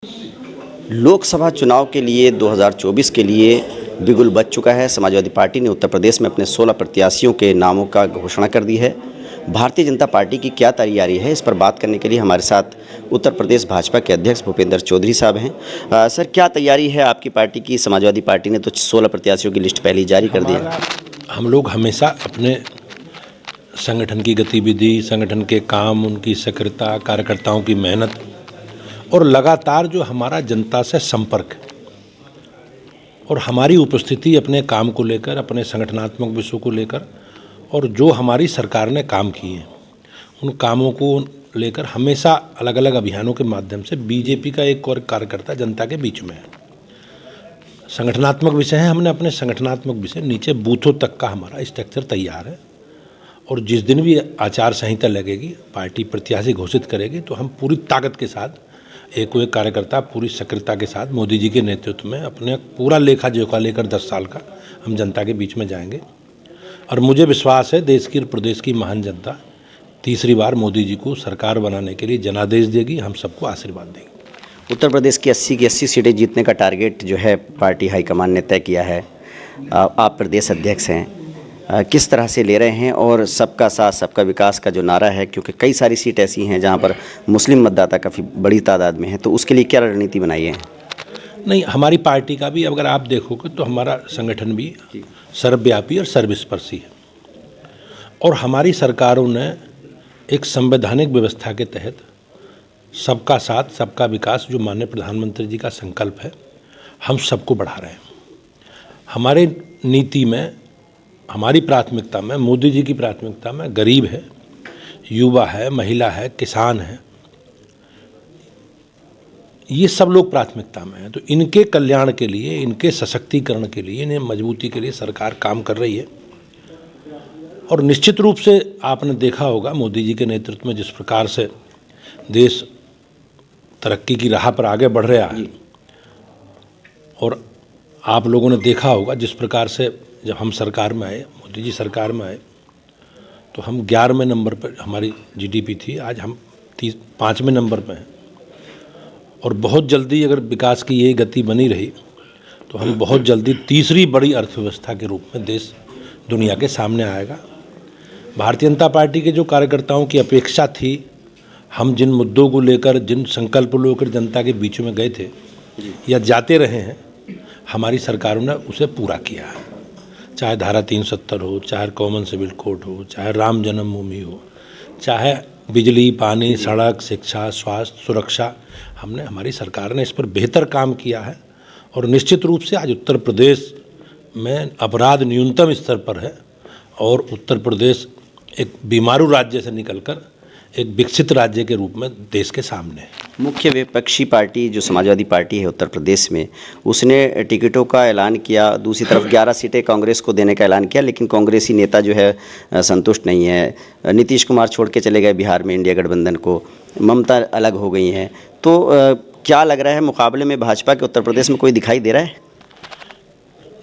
लोकसभा चुनाव के लिए 2024 के लिए बिगुल बज चुका है। समाजवादी पार्टी ने उत्तर प्रदेश में अपने 16 प्रत्याशियों के नामों का घोषणा कर दी है। भारतीय जनता पार्टी की क्या तैयारी है, इस पर बात करने के लिए हमारे साथ उत्तर प्रदेश भाजपा के अध्यक्ष भूपेंद्र चौधरी साहब हैं। सर, क्या तैयारी है आपकी पार्टी की? समाजवादी पार्टी ने तो 16 प्रत्याशियों की लिस्ट पहले ही जारी कर दी है। हम लोग हमेशा अपने संगठन की गतिविधि, संगठन के काम, उनकी सक्रियता, कार्यकर्ताओं की मेहनत और लगातार जो हमारा जनता से संपर्क और हमारी उपस्थिति अपने काम को लेकर, अपने संगठनात्मक विषयों को लेकर और जो हमारी सरकार ने काम किए हैं उन कामों को लेकर हमेशा अलग अलग अभियानों के माध्यम से बीजेपी का एक और कार्यकर्ता जनता के बीच में है। संगठनात्मक विषय है, हमने अपने संगठनात्मक विषय नीचे बूथों तक का हमारा स्ट्रक्चर तैयार है और जिस दिन भी आचार संहिता लगेगी, पार्टी प्रत्याशी घोषित करेगी तो हम पूरी ताकत के साथ एक कार्यकर्ता पूरी सक्रियता के साथ मोदी जी के नेतृत्व में अपने पूरा लेखा जोखा लेकर 10 साल का हम जनता के बीच में जाएंगे। और मुझे विश्वास है देश की और प्रदेश की महान जनता तीसरी बार मोदी जी को सरकार बनाने के लिए जनादेश देगी, हम सबको आशीर्वाद देगी। उत्तर प्रदेश की 80 की 80 सीटें जीतने का टारगेट जो है पार्टी हाईकमान ने तय किया है। आप प्रदेश अध्यक्ष हैं, किस तरह से ले रहे हैं? और सबका साथ सबका विकास का जो नारा है, क्योंकि कई सारी सीट ऐसी हैं जहां पर मुस्लिम मतदाता काफ़ी बड़ी तादाद में है, तो उसके लिए क्या रणनीति बनाई है? नहीं, हमारी पार्टी का भी अगर आप देखोगे तो हमारा संगठन भी सर्वव्यापी और सर्वस्पर्शी है और हमारी सरकारों ने एक संवैधानिक व्यवस्था के तहत सबका साथ सबका विकास जो माननीय प्रधानमंत्री जी का संकल्प है, हम सबको बढ़ा रहे हैं। हमारे नीति में, हमारी प्राथमिकता में, मोदी जी की प्राथमिकता में गरीब है, युवा है, महिला है, किसान है, ये सब लोग प्राथमिकता में हैं। तो इनके कल्याण के लिए, इनके सशक्तिकरण के लिए, इन्हें मजबूती के लिए सरकार काम कर रही है। और निश्चित रूप से आपने देखा होगा मोदी जी के नेतृत्व में जिस प्रकार से देश तरक्की की राह पर आगे बढ़ रहा है और आप लोगों ने देखा होगा जिस प्रकार से जब हम सरकार में आए, मोदी जी सरकार में आए, तो हम 11वें नंबर पर हमारी जीडीपी थी, आज हम 5वें नंबर पर हैं। और बहुत जल्दी अगर विकास की यही गति बनी रही तो हम बहुत जल्दी तीसरी बड़ी अर्थव्यवस्था के रूप में देश दुनिया के सामने आएगा। भारतीय जनता पार्टी के जो कार्यकर्ताओं की अपेक्षा थी, हम जिन मुद्दों को लेकर, जिन संकल्प को लेकर जनता के बीच में गए थे या जाते रहे हैं, हमारी सरकारों ने उसे पूरा किया है। चाहे धारा 370 हो, चाहे कॉमन सिविल कोड हो, चाहे राम जन्मभूमि हो, चाहे बिजली, पानी, सड़क, शिक्षा, स्वास्थ्य, सुरक्षा, हमने, हमारी सरकार ने इस पर बेहतर काम किया है। और निश्चित रूप से आज उत्तर प्रदेश में अपराध न्यूनतम स्तर पर है और उत्तर प्रदेश एक बीमारू राज्य से निकलकर एक विकसित राज्य के रूप में देश के सामने है। मुख्य विपक्षी पार्टी जो समाजवादी पार्टी है उत्तर प्रदेश में, उसने टिकटों का ऐलान किया। दूसरी तरफ 11 सीटें कांग्रेस को देने का ऐलान किया, लेकिन कांग्रेसी नेता जो है संतुष्ट नहीं है। नीतीश कुमार छोड़ के चले गए बिहार में इंडिया गठबंधन को, ममता अलग हो गई हैं। तो क्या लग रहा है, मुकाबले में भाजपा के उत्तर प्रदेश में कोई दिखाई दे रहा है?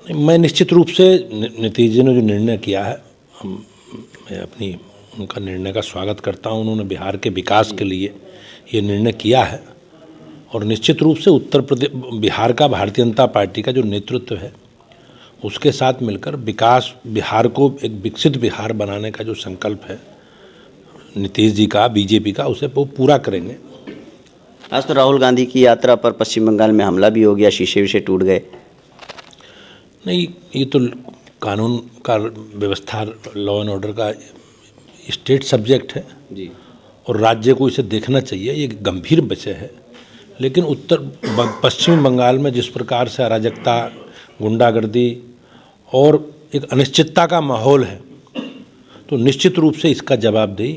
मैं निश्चित रूप से नीतीश जी ने जो निर्णय किया है, मैं उनका निर्णय का स्वागत करता हूं। उन्होंने बिहार के विकास के लिए ये निर्णय किया है और निश्चित रूप से उत्तर प्रदेश, बिहार का भारतीय जनता पार्टी का जो नेतृत्व है उसके साथ मिलकर विकास, बिहार को एक विकसित बिहार बनाने का जो संकल्प है नीतीश जी का, बीजेपी का, उसे वो पूरा करेंगे। आज तो राहुल गांधी की यात्रा पर पश्चिम बंगाल में हमला भी हो गया, शीशे विशे टूट गए। नहीं, ये तो कानून का व्यवस्था, लॉ एंड ऑर्डर का स्टेट सब्जेक्ट है जी और राज्य को इसे देखना चाहिए, ये गंभीर विषय है। लेकिन पश्चिम बंगाल में जिस प्रकार से अराजकता, गुंडागर्दी और एक अनिश्चितता का माहौल है, तो निश्चित रूप से इसका जवाबदेही,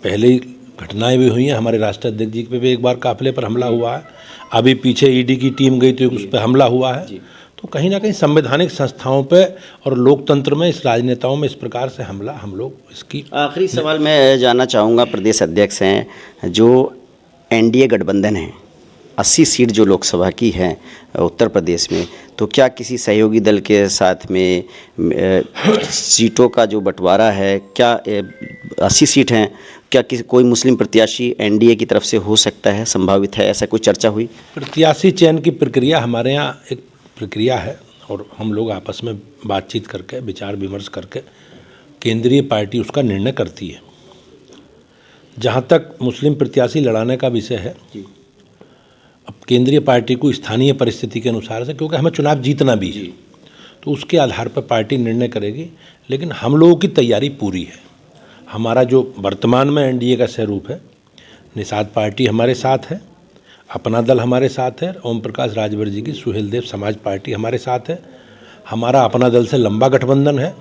पहले ही घटनाएं भी हुई हैं, हमारे राष्ट्रीय अध्यक्ष जी पे भी एक बार काफिले पर हमला हुआ है, अभी पीछे ईडी की टीम गई थी, उस पर हमला हुआ है। तो कहीं ना कहीं संवैधानिक संस्थाओं पे और लोकतंत्र में, इस राजनेताओं में इस प्रकार से हमला, हम लोग इसकी। आखिरी सवाल मैं जानना चाहूँगा, प्रदेश अध्यक्ष हैं, जो एनडीए गठबंधन है 80 सीट जो लोकसभा की हैं उत्तर प्रदेश में, तो क्या किसी सहयोगी दल के साथ में सीटों का जो बंटवारा है, क्या 80 सीट हैं, क्या किसी कोई मुस्लिम प्रत्याशी एनडीए की तरफ से हो सकता है, संभावित है, ऐसा कोई चर्चा हुई? प्रत्याशी चयन की प्रक्रिया हमारे यहाँ एक प्रक्रिया है और हम लोग आपस में बातचीत करके, विचार विमर्श करके केंद्रीय पार्टी उसका निर्णय करती है। जहाँ तक मुस्लिम प्रत्याशी लड़ाने का विषय है, अब केंद्रीय पार्टी को स्थानीय परिस्थिति के अनुसार से, क्योंकि हमें चुनाव जीतना भी है, तो उसके आधार पर पार्टी निर्णय करेगी। लेकिन हम लोगों की तैयारी पूरी है। हमारा जो वर्तमान में एनडीए का स्वरूप है, निषाद पार्टी हमारे साथ है, अपना दल हमारे साथ है, ओम प्रकाश राजभर जी की सुहेलदेव समाज पार्टी हमारे साथ है, हमारा अपना दल से लंबा गठबंधन है,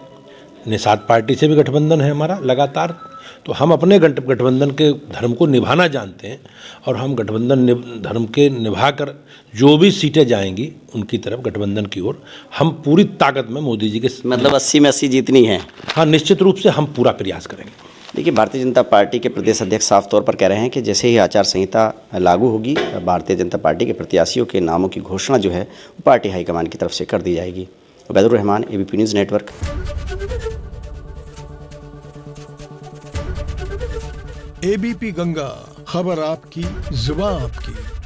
निषाद पार्टी से भी गठबंधन है हमारा लगातार। तो हम अपने गठबंधन के धर्म को निभाना जानते हैं और हम गठबंधन धर्म के निभाकर जो भी सीटें जाएंगी उनकी तरफ गठबंधन की ओर हम पूरी ताकत में मोदी जी के, मतलब 80 में 80 जीतनी है? हाँ, निश्चित रूप से हम पूरा प्रयास करेंगे। देखिए, भारतीय जनता पार्टी के प्रदेश अध्यक्ष साफ तौर पर कह रहे हैं कि जैसे ही आचार संहिता लागू होगी, भारतीय जनता पार्टी के प्रत्याशियों के नामों की घोषणा जो है वो पार्टी हाईकमान की तरफ से कर दी जाएगी। Ubaidur Rahman, ABP news network. ABP Ganga, खबर आपकी, जुबान आपकी।